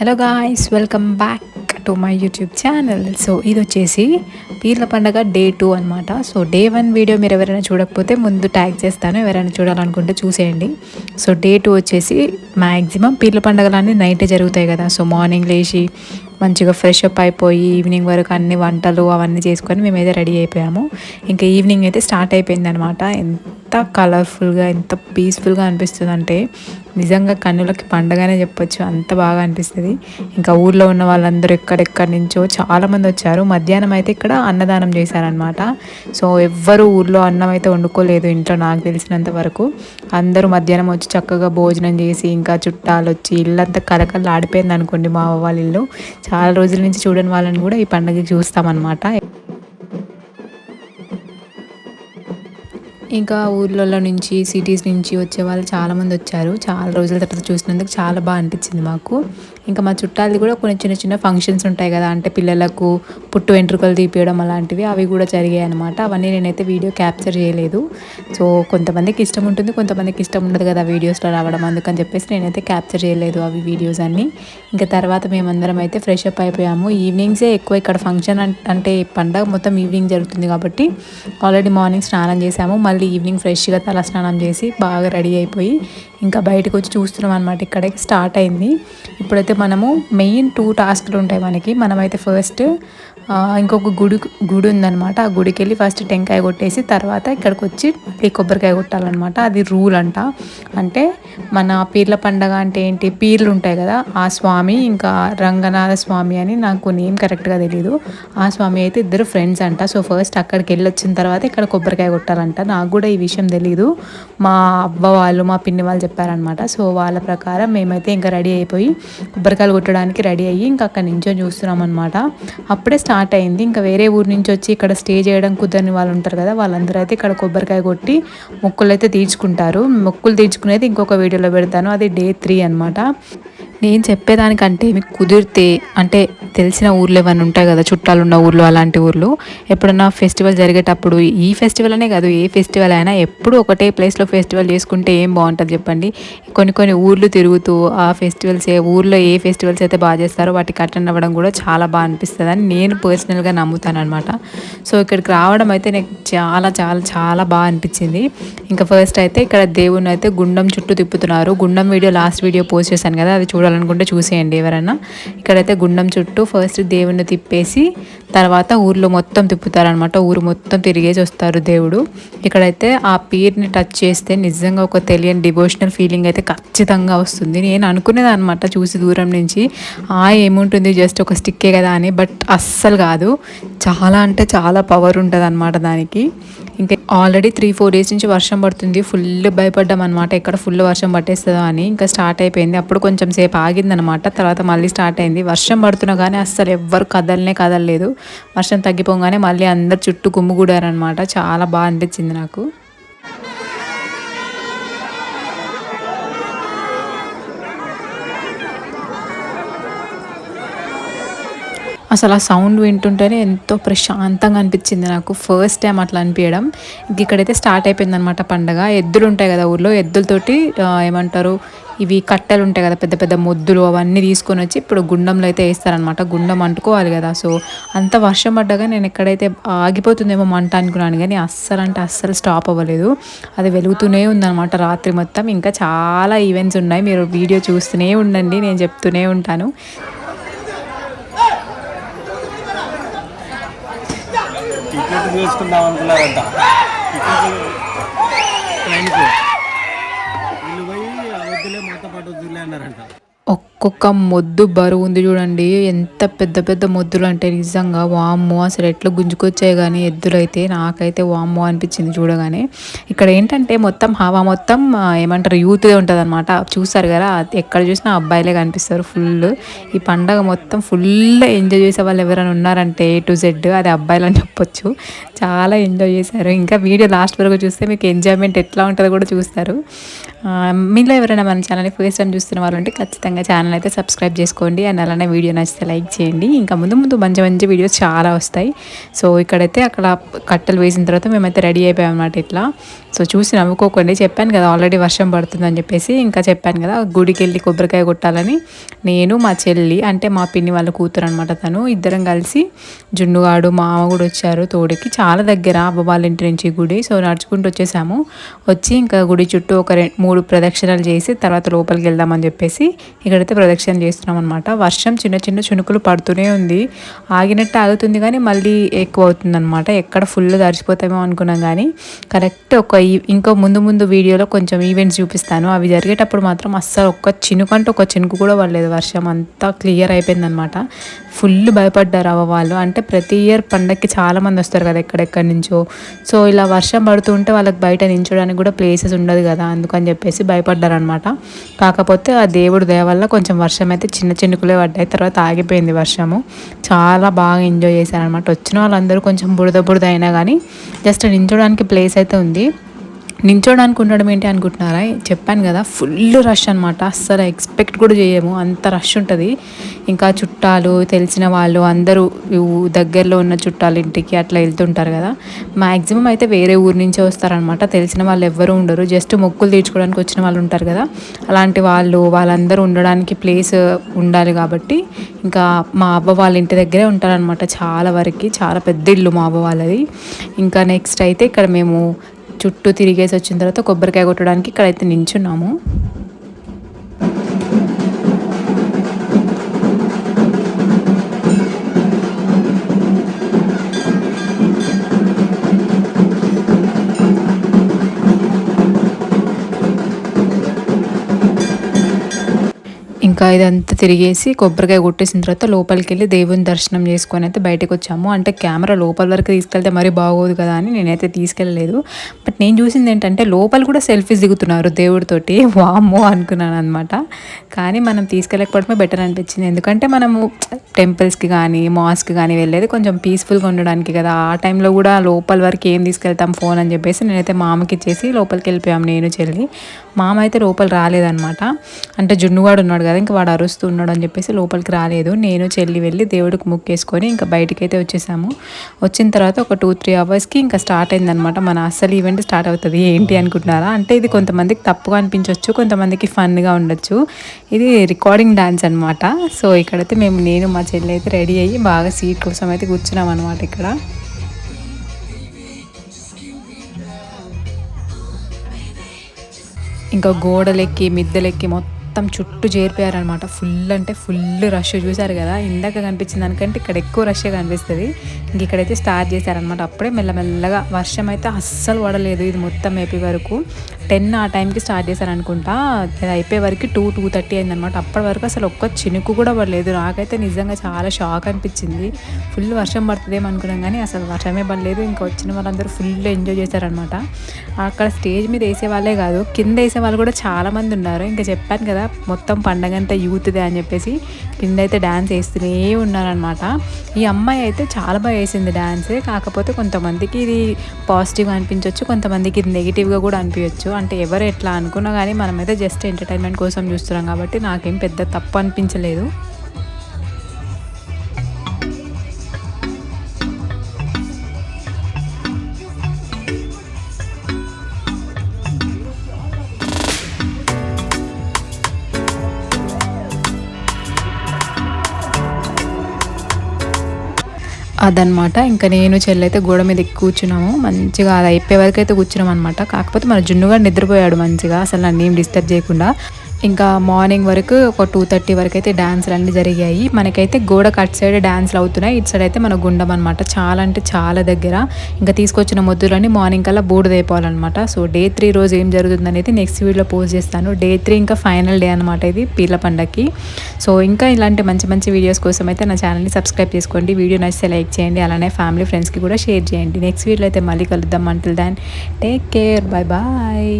Hello guys, welcome back to my YouTube channel. So ఇది వచ్చేసి పీర్ల పండగ డే 2 అనమాట. సో డే 1 వీడియో మీరు ఎవరైనా చూడకపోతే ముందు ట్యాగ్ చేస్తాను, ఎవరైనా చూడాలనుకుంటే చూసేయండి. సో డే 2 వచ్చేసి మ్యాక్సిమం పీర్ల పండగలన్నీ నైటే జరుగుతాయి కదా. సో మార్నింగ్ లేచి మంచిగా ఫ్రెష్ అప్ అయిపోయి ఈవినింగ్ వరకు అన్ని వంటలు అవన్నీ చేసుకొని మేమైతే రెడీ అయిపోయాము. ఇంకా ఈవినింగ్ అయితే స్టార్ట్ అయిపోయింది అనమాట. ఎంత కలర్ఫుల్గా, ఎంత పీస్ఫుల్గా అనిపిస్తుంది అంటే నిజంగా కన్నులకి పండగనే చెప్పొచ్చు, అంత బాగా అనిపిస్తుంది. ఇంకా ఊర్లో ఉన్న వాళ్ళందరూ ఎక్కడెక్కడి నుంచో చాలామంది వచ్చారు. మధ్యాహ్నం అయితే ఇక్కడ అన్నదానం చేశారనమాట. సో ఎవ్వరు ఊర్లో అన్నం అయితే వండుకోలేదు ఇంట్లో, నాకు తెలిసినంత వరకు. అందరూ మధ్యాహ్నం వచ్చి చక్కగా భోజనం చేసి ఇంకా చుట్టాలు వచ్చి ఇల్లంతా కలకల్లా ఆడిపోయింది అనుకోండి. మా వాళ్ళ ఇల్లు చాలా రోజుల నుంచి చూడని వాళ్ళని కూడా ఈ పండుగకి చూస్తామన్నమాట. ఇంకా ఊర్లలో నుంచి సిటీస్ నుంచి వచ్చే వాళ్ళు చాలామంది వచ్చారు. చాలా రోజుల తర్వాత చూసినందుకు చాలా బాగా అనిపించింది మాకు. ఇంకా మా చుట్టాలది కూడా కొన్ని చిన్న చిన్న ఫంక్షన్స్ ఉంటాయి కదా, అంటే పిల్లలకు పుట్టు వెంట్రుకలు తీపియడం అలాంటివి, అవి కూడా జరిగాయి అనమాట. అవన్నీ నేనైతే వీడియో క్యాప్చర్ చేయలేదు. సో కొంతమందికి ఇష్టం ఉంటుంది, కొంతమందికి ఇష్టం ఉండదు కదా వీడియోస్లో రావడం, అందుకని చెప్పేసి నేనైతే క్యాప్చర్ చేయలేదు అవి వీడియోస్ అన్నీ. ఇంకా తర్వాత మేమందరం అయితే ఫ్రెష్ అప్ అయిపోయాము. ఈవినింగ్సే ఎక్కువ ఇక్కడ ఫంక్షన్, అంటే పండగ మొత్తం ఈవినింగ్ జరుగుతుంది కాబట్టి ఆల్రెడీ మార్నింగ్ స్నానం చేసాము. మళ్ళీ ఈవినింగ్ ఫ్రెష్గా తల స్నానం చేసి బాగా రెడీ అయిపోయి ఇంకా బయటకు వచ్చి చూస్తున్నాం అనమాట. ఇక్కడే స్టార్ట్ అయింది. ఇప్పుడైతే మనము మెయిన్ 2 టాస్క్లు ఉంటాయి మనకి. మనమైతే ఫస్ట్ ఇంకొక గుడి ఉందనమాట. ఆ గుడికి వెళ్ళి ఫస్ట్ టెంకాయ కొట్టేసి తర్వాత ఇక్కడికి వచ్చి కొబ్బరికాయ కొట్టాలన్నమాట. అది రూల్ అంట. అంటే మన పీర్ల పండగ అంటే ఏంటి, పీర్లు ఉంటాయి కదా, ఆ స్వామి ఇంకా రంగనాథ స్వామి అని, నాకు నేమ్ కరెక్ట్గా తెలీదు, ఆ స్వామి అయితే ఇద్దరు ఫ్రెండ్స్ అంట. సో ఫస్ట్ అక్కడికి వెళ్ళి వచ్చిన తర్వాత ఇక్కడ కొబ్బరికాయ కొట్టాలంట. నాకు కూడా ఈ విషయం తెలీదు, మా అవ్వ వాళ్ళు మా పిన్ని వాళ్ళు చెప్పారనమాట. సో వాళ్ళ ప్రకారం మేమైతే ఇంకా రెడీ అయిపోయి కొబ్బరికాయలు కొట్టడానికి రెడీ అయ్యి ఇంకా అక్కడి నుంచో చూస్తున్నాం అనమాట. అప్పుడే స్టార్ట్ అయింది. ఇంకా వేరే ఊరు నుంచి వచ్చి ఇక్కడ స్టే చేయడం కుదరని వాళ్ళు ఉంటారు కదా, వాళ్ళందరూ అయితే ఇక్కడ కొబ్బరికాయ కొట్టి మొక్కులు అయితే తీర్చుకుంటారు. మొక్కులు తీర్చుకునేది ఇంకొక వీడియోలో పెడతాను, అది డే 3 అనమాట. నేను చెప్పేదానికంటే మీకు కుదిరితే, అంటే తెలిసిన ఊర్లు ఏమైనా ఉంటాయి కదా, చుట్టాలు ఉన్న ఊర్లు, అలాంటి ఊర్లు ఎప్పుడన్నా ఫెస్టివల్ జరిగేటప్పుడు, ఈ ఫెస్టివల్ అనే కాదు ఏ ఫెస్టివల్ అయినా, ఎప్పుడు ఒకటే ప్లేస్లో ఫెస్టివల్ చేసుకుంటే ఏం బాగుంటుంది చెప్పండి. కొన్ని ఊర్లు తిరుగుతూ ఆ ఫెస్టివల్స్, ఊర్లో ఏ ఫెస్టివల్స్ అయితే బాగా చేస్తారో వాటికి అటెండ్ అవ్వడం కూడా చాలా బాగా అనిపిస్తుంది అని నేను పర్సనల్గా నమ్ముతాను అనమాట. సో ఇక్కడికి రావడం అయితే నాకు చాలా చాలా చాలా బాగా అనిపించింది. ఇంకా ఫస్ట్ అయితే ఇక్కడ దేవుని అయితే గుండం చుట్టూ తిప్పుతున్నారు. గుండం వీడియో లాస్ట్ వీడియో పోస్ట్ చేశాను కదా, అది చూడాలనుకుంటే చూసేయండి ఎవరైనా. ఇక్కడైతే గుండం చుట్టూ ఫస్ట్ దేవుణ్ణి తిప్పేసి తర్వాత ఊర్లో మొత్తం తిప్పుతారనమాట. ఊరు మొత్తం తిరిగేసి వస్తారు దేవుడు. ఇక్కడైతే ఆ పీర్ని టచ్ చేస్తే నిజంగా ఒక తెలియని డివోషనల్ ఫీలింగ్ అయితే ఖచ్చితంగా వస్తుంది. నేను అనుకునేది అనమాట చూసి దూరం నుంచి, ఏముంటుంది జస్ట్ ఒక స్టిక్కే కదా అని, బట్ అస్సలు కాదు, చాలా అంటే చాలా పవర్ ఉంటుంది అనమాట దానికి. ఇంకా ఆల్రెడీ 3-4 డేస్ నుంచి వర్షం పడుతుంది. ఫుల్ భయపడ్డాం అనమాట, ఎక్కడ ఫుల్ వర్షం పట్టేస్తుందో అని. ఇంకా స్టార్ట్ అయిపోయింది. అప్పుడు కొంచెం సేపు ఆగిందనమాట, తర్వాత మళ్ళీ స్టార్ట్ అయింది. వర్షం పడుతున్నా కానీ అస్సలు ఎవ్వరు కదలలేదు. వర్షం తగ్గిపోగానే మళ్ళీ అందరు చుట్టూ గుమ్ముగూడారనమాట. చాలా బాగా అనిపించింది నాకు. అసలు ఆ సౌండ్ వింటుంటేనే ఎంతో ప్రశాంతంగా అనిపించింది నాకు, ఫస్ట్ టైం అట్లా అనిపించడం. ఇక్కడైతే స్టార్ట్ అయిపోయింది అనమాట పండగ. ఎద్దులు ఉంటాయి కదా ఊర్లో, ఎద్దులతోటి ఏమంటారు, ఇవి కట్టెలు ఉంటాయి కదా పెద్ద పెద్ద మొద్దులు, అవన్నీ తీసుకొని వచ్చి ఇప్పుడు గుండంలో అయితే వేస్తారనమాట. గుండం అంటుకోవాలి కదా. సో అంత వర్షం పడ్డగా నేను ఎక్కడైతే ఆగిపోతుందేమో మంట అనుకున్నాను, కానీ అస్సలు అంటే అస్సలు స్టాప్ అవ్వలేదు. అది వెలుగుతూనే ఉందన్నమాట రాత్రి మొత్తం. ఇంకా చాలా ఈవెంట్స్ ఉన్నాయి, మీరు వీడియో చూస్తూనే ఉండండి, నేను చెప్తూనే ఉంటాను. టికెట్ తీసుకుందాం అనుకున్నారంట, ట్రైన్కి వీళ్ళు పోయి వద్దులే మాతో పాటు వద్దులే అన్నారంట. ఒక్కొక్క మొద్దు బరువు ఉంది చూడండి, ఎంత పెద్ద పెద్ద మొద్దులు అంటే నిజంగా వామ్మో, అసలు ఎట్లా గుంజుకొచ్చాయి కానీ ఎద్దులు అయితే, నాకైతే వామ్మో అనిపించింది చూడగానే. ఇక్కడ ఏంటంటే మొత్తం హవా మొత్తం ఏమంటారు యూత్గా ఉంటుంది అనమాట. చూస్తారు కదా, ఎక్కడ చూసినా అబ్బాయిలే కనిపిస్తారు ఫుల్. ఈ పండగ మొత్తం ఫుల్ ఎంజాయ్ చేసే వాళ్ళు ఎవరైనా ఉన్నారంటే A to Z అది అబ్బాయిలు అని చెప్పొచ్చు. చాలా ఎంజాయ్ చేశారు. ఇంకా వీడియో లాస్ట్ వరకు చూస్తే మీకు ఎంజాయ్మెంట్ ఎట్లా ఉంటుందో కూడా చూస్తారు. మీలో ఎవరైనా మన ఛానల్ని ఫస్ట్ టైం చూస్తున్న వాళ్ళు అంటే ఖచ్చితంగా ఛానల్ అయితే సబ్స్క్రైబ్ చేసుకోండి. అండ్ అలానే వీడియో నచ్చితే లైక్ చేయండి. ఇంకా ముందు మంచి మంచి వీడియోస్ చాలా వస్తాయి. సో ఇక్కడైతే అక్కడ కట్టెలు వేసిన తర్వాత మేమైతే రెడీ అయిపోయాం అన్నమాట. ఇట్లా సో చూసి నవ్వుకోకండి, చెప్పాను కదా ఆల్రెడీ వర్షం పడుతుందని చెప్పేసి. ఇంకా చెప్పాను కదా గుడికి వెళ్ళి కొబ్బరికాయ కొట్టాలని, నేను మా చెల్లి అంటే మా పిన్ని వాళ్ళ కూతురు అనమాట, తను ఇద్దరం కలిసి జున్నుగాడు మామ కూడా వచ్చారు తోడికి. చాలా దగ్గర అవ్వ వాళ్ళ ఇంటి నుంచి గుడి. సో నడుచుకుంటూ వచ్చేసాము. వచ్చి ఇంకా గుడి చుట్టూ ఒక 3 ప్రదక్షిణలు చేసి తర్వాత లోపలికి వెళ్దామని చెప్పేసి ఇక్కడైతే ప్రదక్షిణ చేస్తున్నాం అనమాట. వర్షం చిన్న చిన్న చినుకులు పడుతూనే ఉంది. ఆగినట్టు ఆగుతుంది కానీ మళ్ళీ ఎక్కువ అవుతుంది అనమాట. ఎక్కడ ఫుల్ తడిచిపోతామో అనుకున్నాం కానీ కరెక్ట్ ఇంకో ముందు వీడియోలో కొంచెం ఈవెంట్స్ చూపిస్తాను. అవి జరిగేటప్పుడు మాత్రం అస్సలు ఒక్క చినుకు అంటే ఒక చినుకు కూడా పడలేదు. వర్షం అంతా క్లియర్ అయిపోయిందనమాట. ఫుల్ భయపడ్డారు అవ్వ వాళ్ళు. అంటే ప్రతి ఇయర్ పండగకి చాలామంది వస్తారు కదా ఎక్కడెక్కడి నుంచో. సో ఇలా వర్షం పడుతూ ఉంటే వాళ్ళకి బయట నించోడానికి కూడా ప్లేసెస్ ఉండదు కదా, అందుకని చెప్పేసి భయపడ్డారు అనమాట. కాకపోతే ఆ దేవుడు దయ వల్ల కొంచెం వర్షం అయితే చిన్న చినుకులే పడ్డాయి, తర్వాత ఆగిపోయింది వర్షము. చాలా బాగా ఎంజాయ్ చేశారనమాట. వచ్చిన వాళ్ళందరూ కొంచెం బురద అయినా కానీ జస్ట్ నించోడానికి ప్లేస్ అయితే ఉంది. నించోడానికి ఉండడం ఏంటి అనుకుంటున్నారా, చెప్పాను కదా ఫుల్ రష్ అనమాట. అస్సలు ఎక్స్పెక్ట్ కూడా చేయము, అంత రష్ ఉంటుంది. ఇంకా చుట్టాలు తెలిసిన వాళ్ళు అందరూ దగ్గరలో ఉన్న చుట్టాల ఇంటికి అట్లా వెళ్తుంటారు కదా. మ్యాక్సిమం అయితే వేరే ఊరు నుంచే వస్తారనమాట. తెలిసిన వాళ్ళు ఎవ్వరూ ఉండరు, జస్ట్ మొక్కులు తీర్చుకోవడానికి వచ్చిన వాళ్ళు ఉంటారు కదా, అలాంటి వాళ్ళందరూ ఉండడానికి ప్లేస్ ఉండాలి కాబట్టి ఇంకా మా అవ్వ వాళ్ళ ఇంటి దగ్గరే ఉంటారనమాట. చాలా వరకు చాలా పెద్ద ఇల్లు మా అవ్వ వాళ్ళది. ఇంకా నెక్స్ట్ అయితే ఇక్కడ మేము చుట్టూ తిరిగేసి వచ్చిన తర్వాత కొబ్బరికాయ కొట్టడానికి ఇక్కడైతే నించున్నాము. ఇంకా ఇదంతా తిరిగేసి కొబ్బరికాయ కొట్టేసిన తర్వాత లోపలికి వెళ్ళి దేవుని దర్శనం చేసుకొని అయితే బయటకు వచ్చాము. అంటే కెమెరా లోపల వరకు తీసుకెళ్తే మరీ బాగోదు కదా అని నేనైతే తీసుకెళ్ళలేదు. బట్ నేను చూసింది ఏంటంటే లోపల కూడా సెల్ఫీస్ దిగుతున్నారు దేవుడితోటి. వామ్మో అనుకున్నాను అనమాట. కానీ మనం తీసుకెళ్ళకపోవడమే బెటర్ అనిపించింది. ఎందుకంటే మనము టెంపుల్స్కి కానీ మాస్కి కానీ వెళ్ళేది కొంచెం పీస్ఫుల్గా ఉండడానికి కదా. ఆ టైంలో కూడా లోపల వరకు ఏం తీసుకెళ్తాం ఫోన్ అని చెప్పేసి నేనైతే మామకి ఇచ్చేసి లోపలికి వెళ్ళిపోయాము నేను చెల్లి. మామ అయితే లోపల రాలేదనమాట. అంటే జున్నుగాడు ఉన్నాడు కదా, ఇంకా వాడు అరుస్తూ ఉన్నాడు అని చెప్పేసి లోపలికి రాలేదు. నేను చెల్లి వెళ్ళి దేవుడికి ముక్కేసుకొని ఇంకా బయటికి అయితే వచ్చేసాము. వచ్చిన తర్వాత ఒక 2-3 అవర్స్కి ఇంకా స్టార్ట్ అయిందనమాట మన అసలు ఈవెంట్ స్టార్ట్ అవుతుంది. ఏంటి అనుకుంటున్నారా, అంటే ఇది కొంతమందికి తప్పుగా అనిపించవచ్చు, కొంతమందికి ఫన్గా ఉండొచ్చు. ఇది రికార్డింగ్ డాన్స్ అనమాట. సో ఇక్కడైతే నేను మా చెల్లి అయితే రెడీ అయ్యి బాగా సీట్ కోసం అయితే కూర్చున్నాం అనమాట. ఇక్కడ ఇంకా గోడలెక్కి మిద్దెలెక్కి మొత్తం చుట్టూ చేరిపోయారనమాట. ఫుల్ అంటే ఫుల్ రష్. చూసారు కదా, ఇందాక కనిపించింది దానికంటే ఇక్కడ ఎక్కువ రష్గా కనిపిస్తుంది. ఇంక ఇక్కడైతే స్టార్ట్ చేశారనమాట. అప్పుడే మెల్లమెల్లగా వర్షం అయితే అస్సలు పడలేదు. ఇది మొత్తం అయిపోయే వరకు 10 ఆ టైంకి స్టార్ట్ చేశారనుకుంటా. అది అయిపోయే వరకు 2-2:30 అయిందనమాట. అప్పటి వరకు అసలు ఒక్క చినుకు కూడా పడలేదు. నాకైతే నిజంగా చాలా షాక్ అనిపించింది. ఫుల్ వర్షం పడుతుందేమో అనుకున్నాం కానీ అసలు వర్షమే పడలేదు. ఇంకా వచ్చిన వాళ్ళందరూ ఫుల్ ఎంజాయ్ చేశారనమాట. అక్కడ స్టేజ్ మీద వేసే వాళ్ళే కాదు, కింద వేసే వాళ్ళు కూడా చాలామంది ఉన్నారు. ఇంకా చెప్పాను కదా మొత్తం పండగ అంతా యూత్దే అని చెప్పేసి కింద అయితే డ్యాన్స్ వేస్తూనే ఉన్నారనమాట. ఈ అమ్మాయి అయితే చాలా బాగా వేసింది డ్యాన్స్. కాకపోతే కొంతమందికి ఇది పాజిటివ్గా అనిపించవచ్చు, కొంతమందికి ఇది నెగిటివ్గా కూడా అనిపించవచ్చు. అంటే ఎవరు ఎట్లా అనుకున్నా కానీ మనమైతే జస్ట్ ఎంటర్టైన్మెంట్ కోసం చూస్తున్నాం కాబట్టి నాకేం పెద్ద తప్పు అనిపించలేదు. అదనమాట. ఇంకా నేను చెల్లి అయితే గోడ మీద ఎక్కి కూర్చున్నాము. మంచిగా అది అయిపోయే వరకు అయితే కూర్చున్నాం అనమాట. కాకపోతే మన జున్నుగా నిద్రపోయాడు మంచిగా, అసలు నన్ను ఏం డిస్టర్బ్ చేయకుండా. ఇంకా మార్నింగ్ వరకు ఒక 2:30 వరకు అయితే డాన్సులు అన్నీ జరిగాయి. మనకైతే గోడ కట్ సైడ్ డాన్సులు అవుతున్నాయి, ఇటు సైడ్ అయితే మన గుండం అనమాట. చాలా అంటే చాలా దగ్గర. ఇంకా తీసుకొచ్చిన మొద్దులన్నీ మార్నింగ్ కల్లా బూడిదైపోవాలన్నమాట. సో డే 3 రోజు ఏం జరుగుతుంది అనేది నెక్స్ట్ వీడియోలో పోస్ట్ చేస్తాను. డే 3 ఇంకా ఫైనల్ డే అనమాట ఇది పీర్ల పండగకి. సో ఇంకా ఇలాంటి మంచి మంచి వీడియోస్ కోసం అయితే నా ఛానల్ని సబ్స్క్రైబ్ చేసుకోండి. వీడియో నచ్చితే లైక్ చేయండి, అలానే ఫ్యామిలీ ఫ్రెండ్స్కి కూడా షేర్ చేయండి. నెక్స్ట్ వీడియోలో అయితే మళ్ళీ కలుద్దాం. Until then take care, bye bye.